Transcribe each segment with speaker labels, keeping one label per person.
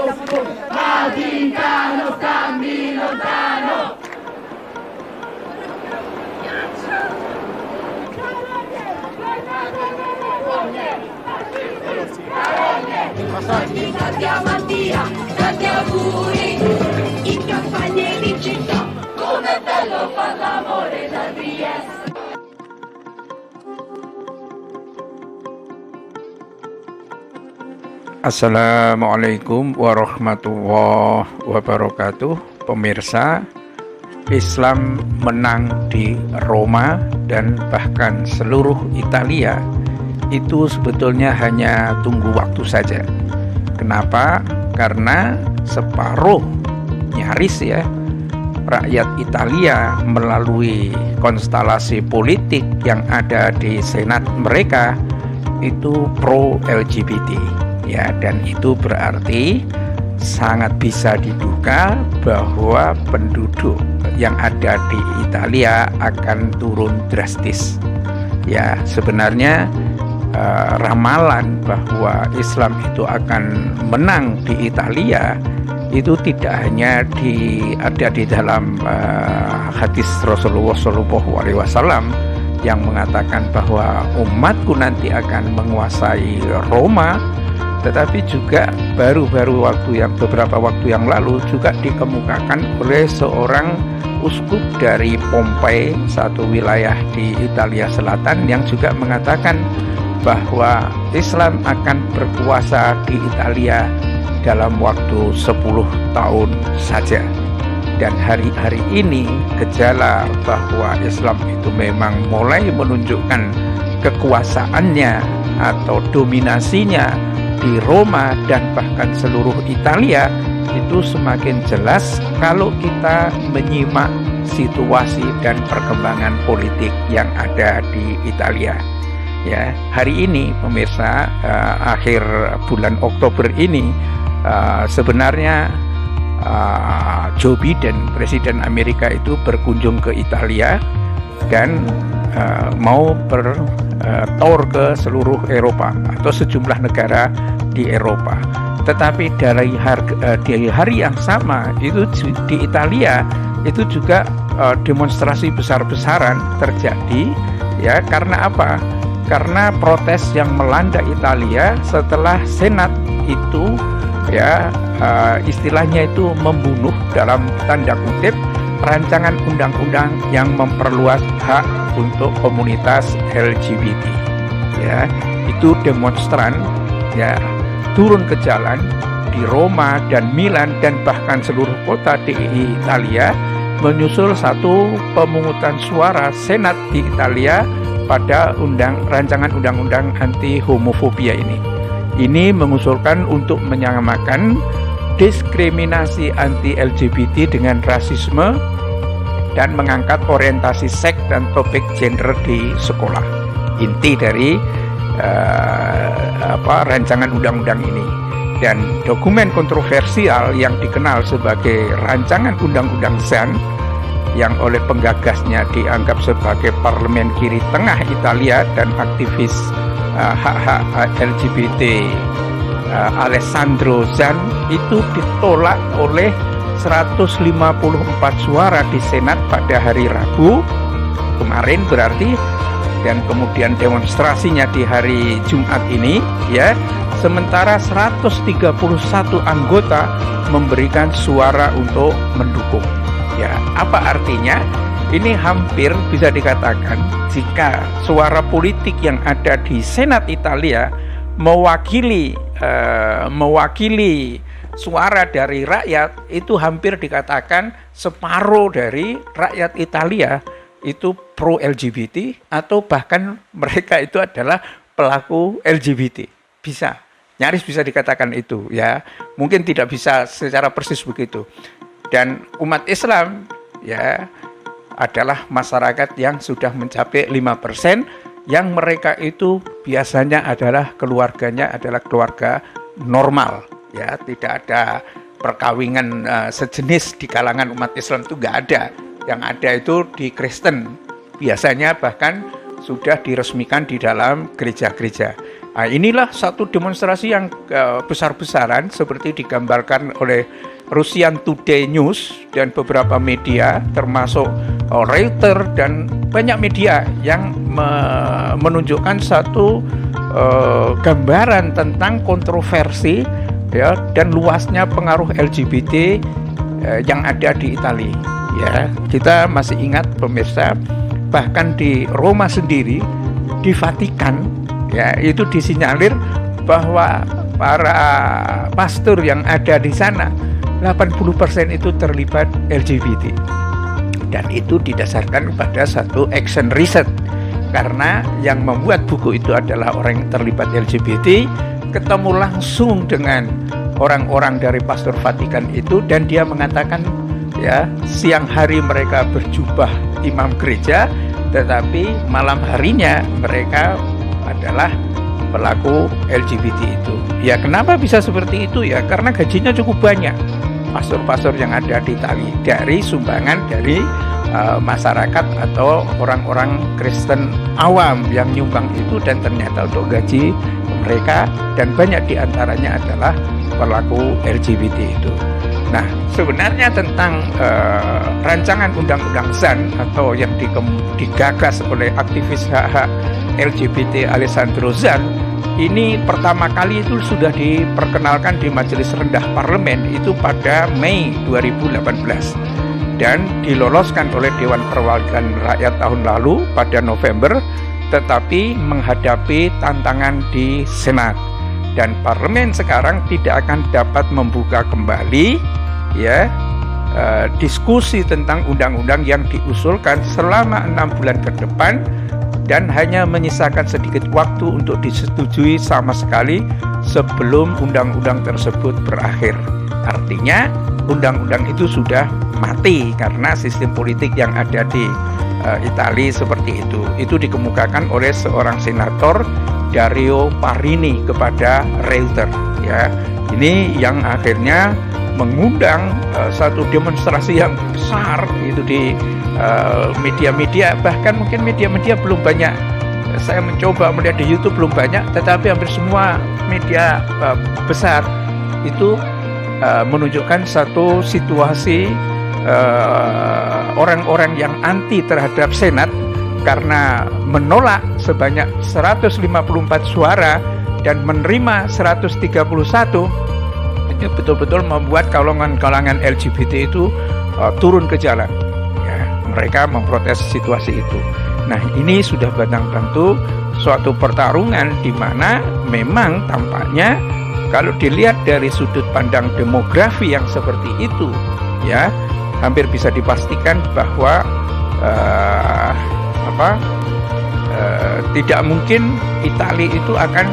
Speaker 1: Vaticano stammi lontano. Cantiamo Dio, tanti auguri, in campagna e in città, com'è bello far l'amore da Trieste.
Speaker 2: Assalamualaikum warahmatullahi wabarakatuh. Pemirsa, Islam menang di Roma dan bahkan seluruh Italia itu sebetulnya hanya tunggu waktu saja. Kenapa? Karena separuh, nyaris ya, rakyat Italia melalui konstelasi politik yang ada di senat mereka itu pro LGBT. Ya, dan itu berarti sangat bisa diduga bahwa penduduk yang ada di Italia akan turun drastis. Ya, sebenarnya ramalan bahwa Islam itu akan menang di Italia itu tidak hanya ada di dalam hadis Rasulullah SAW yang mengatakan bahwa umatku nanti akan menguasai Roma, tetapi juga beberapa waktu yang lalu juga dikemukakan oleh seorang uskup dari Pompei, satu wilayah di Italia Selatan, yang juga mengatakan bahwa Islam akan berkuasa di Italia dalam waktu 10 tahun saja. Dan hari-hari ini gejala bahwa Islam itu memang mulai menunjukkan kekuasaannya atau dominasinya di Roma dan bahkan seluruh Italia itu semakin jelas kalau kita menyimak situasi dan perkembangan politik yang ada di Italia. Ya, hari ini pemirsa, akhir bulan Oktober ini sebenarnya Joe Biden, Presiden Amerika itu berkunjung ke Italia dan mau bertour ke seluruh Eropa atau sejumlah negara di Eropa. Tetapi dari hari yang sama itu di Italia itu juga demonstrasi besar-besaran terjadi. Ya, karena apa? Karena protes yang melanda Italia setelah Senat itu ya istilahnya itu membunuh dalam tanda kutip rancangan undang-undang yang memperluas hak untuk komunitas LGBT. Ya, itu demonstran ya turun ke jalan di Roma dan Milan dan bahkan seluruh kota di Italia menyusul satu pemungutan suara Senat di Italia pada rancangan undang-undang anti homofobia ini. Ini mengusulkan untuk menyamakan diskriminasi anti LGBT dengan rasisme dan mengangkat orientasi seks dan topik gender di sekolah. Inti dari rancangan undang-undang ini. Dan dokumen kontroversial yang dikenal sebagai rancangan undang-undang ZAN yang oleh penggagasnya dianggap sebagai parlemen kiri tengah Italia dan aktivis hak-hak LGBT Alessandro Zan itu ditolak oleh 154 suara di Senat pada hari Rabu kemarin berarti, dan kemudian demonstrasinya di hari Jumat ini ya, sementara 131 anggota memberikan suara untuk mendukung. Ya, apa artinya? Ini hampir bisa dikatakan jika suara politik yang ada di Senat Italia mewakili suara dari rakyat, itu hampir dikatakan separuh dari rakyat Italia itu pro LGBT atau bahkan mereka itu adalah pelaku LGBT. Nyaris bisa dikatakan itu ya. Mungkin tidak bisa secara persis begitu. Dan umat Islam ya adalah masyarakat yang sudah mencapai 5%, yang mereka itu biasanya adalah keluarganya adalah keluarga normal ya, tidak ada perkawinan sejenis di kalangan umat Islam, itu nggak ada. Yang ada itu di Kristen, biasanya bahkan sudah diresmikan di dalam gereja-gereja. Nah, inilah satu demonstrasi yang besar-besaran seperti digambarkan oleh Russian Today News dan beberapa media termasuk Reuters dan banyak media yang menunjukkan satu gambaran tentang kontroversi ya dan luasnya pengaruh LGBT yang ada di Italia. Ya, kita masih ingat pemirsa, bahkan di Roma sendiri, di Vatikan, ya itu disinyalir bahwa para pastor yang ada di sana 80% itu terlibat LGBT. Dan itu didasarkan pada satu action research. Karena yang membuat buku itu adalah orang yang terlibat LGBT, ketemu langsung dengan orang-orang dari pastor Vatikan itu, dan dia mengatakan ya siang hari mereka berjubah imam gereja, tetapi malam harinya mereka adalah pelaku LGBT itu. Ya kenapa bisa seperti itu ya? Karena gajinya cukup banyak. Pastor-pastor yang ada di Italia dari sumbangan dari masyarakat atau orang-orang Kristen awam yang nyumbang itu, dan ternyata untuk gaji mereka dan banyak diantaranya adalah pelaku LGBT itu. Nah, sebenarnya tentang rancangan undang-undang ZAN atau yang digagas oleh aktivis hak-hak LGBT Alessandro Zan, ini pertama kali itu sudah diperkenalkan di Majelis Rendah Parlemen itu pada Mei 2018 dan diloloskan oleh Dewan Perwakilan Rakyat tahun lalu pada November, tetapi menghadapi tantangan di Senat. Dan parlemen sekarang tidak akan dapat membuka kembali ya diskusi tentang undang-undang yang diusulkan selama 6 bulan ke depan, dan hanya menyisakan sedikit waktu untuk disetujui sama sekali sebelum undang-undang tersebut berakhir. Artinya undang-undang itu sudah mati karena sistem politik yang ada di Italia seperti itu. Itu dikemukakan oleh seorang senator Dario Parini kepada Reuters ya. Ini yang akhirnya mengundang satu demonstrasi yang besar itu di media-media, bahkan mungkin media-media belum banyak. Saya mencoba melihat di YouTube belum banyak, tetapi hampir semua media besar itu menunjukkan satu situasi orang-orang yang anti terhadap Senat karena menolak sebanyak 154 suara dan menerima 131. Itu betul-betul membuat kalangan LGBT itu turun ke jalan. Ya, mereka memprotes situasi itu. Nah, ini sudah barang tentu suatu pertarungan di mana memang tampaknya kalau dilihat dari sudut pandang demografi yang seperti itu, ya hampir bisa dipastikan bahwa tidak mungkin Italia itu akan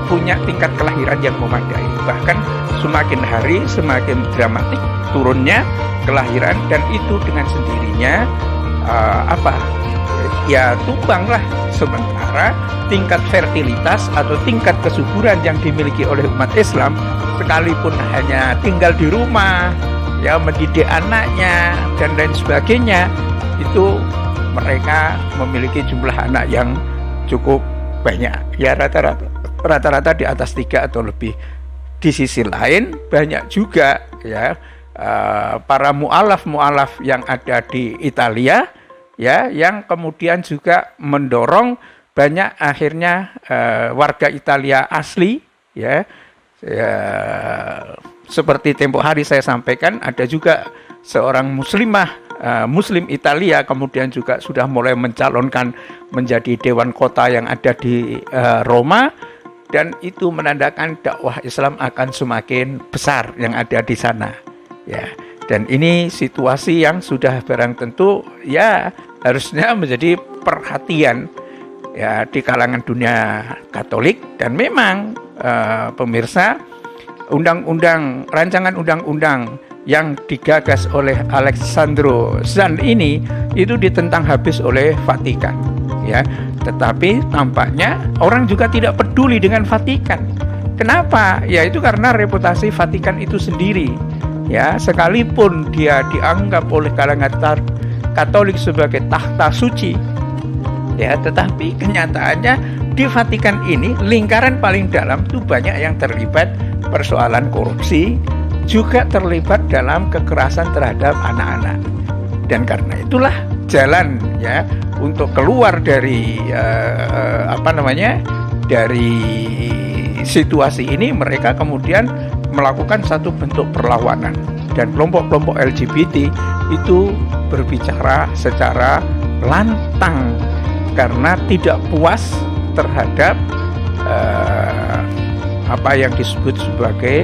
Speaker 2: punya tingkat kelahiran yang memadai. Bahkan semakin hari semakin dramatik turunnya kelahiran, dan itu dengan sendirinya ya tumbanglah. Sementara tingkat fertilitas atau tingkat kesuburan yang dimiliki oleh umat Islam, sekalipun hanya tinggal di rumah ya mendidik anaknya dan lain sebagainya, itu mereka memiliki jumlah anak yang cukup banyak ya, rata-rata di atas 3 atau lebih. Di sisi lain banyak juga ya para mu'alaf yang ada di Italia ya, yang kemudian juga mendorong banyak akhirnya warga Italia asli ya, seperti tempo hari saya sampaikan, ada juga seorang muslimah Muslim Italia kemudian juga sudah mulai mencalonkan menjadi dewan kota yang ada di Roma, dan itu menandakan dakwah Islam akan semakin besar yang ada di sana ya. Dan ini situasi yang sudah barang tentu ya harusnya menjadi perhatian ya di kalangan dunia Katolik. Dan memang pemirsa, rancangan undang-undang yang digagas oleh Alessandro Zan ini itu ditentang habis oleh Vatikan ya. Tetapi tampaknya orang juga tidak peduli dengan Vatikan. Kenapa? Ya itu karena reputasi Vatikan itu sendiri ya, sekalipun dia dianggap oleh kalangan Katolik sebagai tahta suci ya, tetapi kenyataannya di Vatikan ini lingkaran paling dalam itu banyak yang terlibat persoalan korupsi, juga terlibat dalam kekerasan terhadap anak-anak. Dan karena itulah jalan ya untuk keluar dari dari situasi ini, mereka kemudian melakukan satu bentuk perlawanan, dan kelompok-kelompok LGBT itu berbicara secara lantang karena tidak puas terhadap apa yang disebut sebagai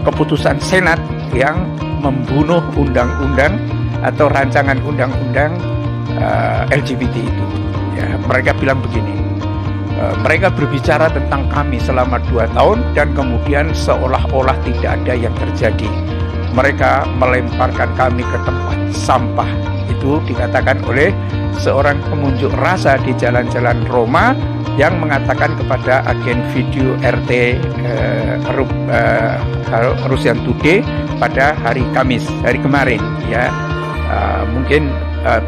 Speaker 2: keputusan Senat yang membunuh undang-undang atau rancangan undang-undang LGBT itu. Ya, mereka bilang begini, mereka berbicara tentang kami selama 2 tahun dan kemudian seolah-olah tidak ada yang terjadi. Mereka melemparkan kami ke tempat sampah. Itu dikatakan oleh seorang pengunjuk rasa di jalan-jalan Roma yang mengatakan kepada agen video RT Rusian Today pada hari Kamis, hari kemarin ya. Mungkin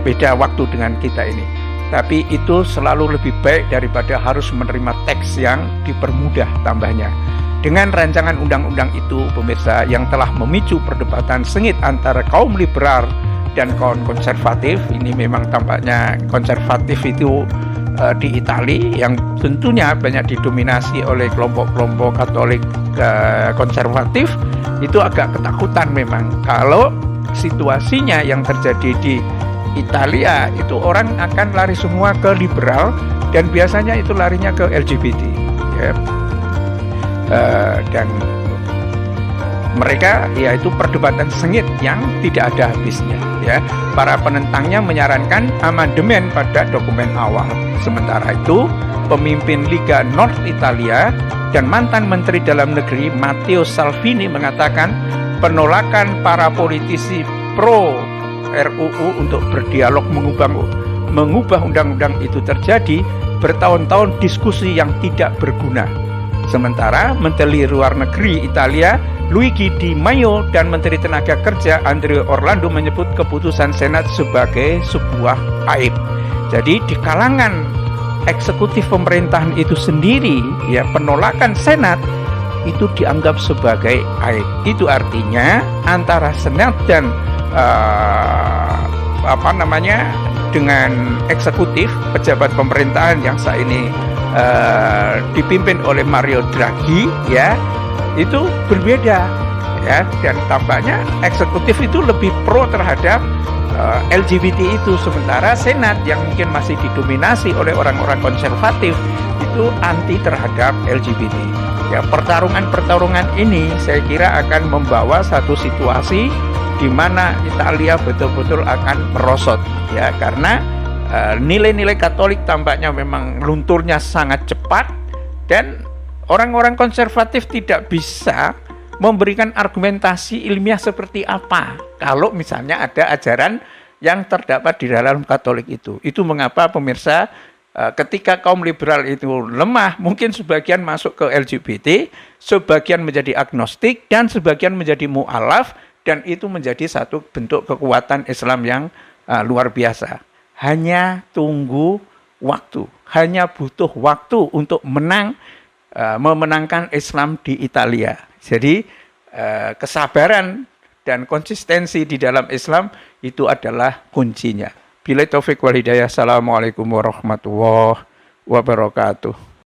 Speaker 2: beda waktu dengan kita ini, tapi itu selalu lebih baik daripada harus menerima teks yang dipermudah tambahnya. Dengan rancangan undang-undang itu, pemirsa, yang telah memicu perdebatan sengit antara kaum liberal dan kaum konservatif, ini memang tampaknya konservatif itu di Italia yang tentunya banyak didominasi oleh kelompok-kelompok Katolik konservatif, itu agak ketakutan memang kalau situasinya yang terjadi di Italia itu orang akan lari semua ke liberal dan biasanya itu larinya ke LGBT ya. Dan mereka yaitu perdebatan sengit yang tidak ada habisnya ya. Para penentangnya menyarankan amandemen pada dokumen awal. Sementara itu pemimpin Liga North Italia dan mantan Menteri Dalam Negeri Matteo Salvini mengatakan penolakan para politisi pro RUU untuk berdialog mengubah undang-undang itu terjadi bertahun-tahun diskusi yang tidak berguna. Sementara Menteri Luar Negeri Italia Luigi Di Maio dan Menteri Tenaga Kerja Andrea Orlando menyebut keputusan Senat sebagai sebuah aib. Jadi di kalangan eksekutif pemerintahan itu sendiri ya, penolakan Senat itu dianggap sebagai aib. Itu artinya antara Senat dan dengan eksekutif pejabat pemerintahan yang saat ini dipimpin oleh Mario Draghi ya, itu berbeda ya, dan tampaknya eksekutif itu lebih pro terhadap LGBT itu, sementara Senat yang mungkin masih didominasi oleh orang-orang konservatif itu anti terhadap LGBT. Ya, pertarungan ini saya kira akan membawa satu situasi di mana Italia betul-betul akan merosot ya, karena nilai-nilai Katolik tampaknya memang lunturnya sangat cepat dan orang-orang konservatif tidak bisa memberikan argumentasi ilmiah seperti apa kalau misalnya ada ajaran yang terdapat di dalam Katolik itu. Itu mengapa pemirsa, ketika kaum liberal itu lemah, mungkin sebagian masuk ke LGBT, sebagian menjadi agnostik, dan sebagian menjadi mu'alaf, dan itu menjadi satu bentuk kekuatan Islam yang luar biasa. Hanya tunggu waktu, hanya butuh waktu untuk memenangkan Islam di Italia. Jadi kesabaran dan konsistensi di dalam Islam itu adalah kuncinya. Billahi taufik wal hidayah. Assalamualaikum warahmatullahi wabarakatuh.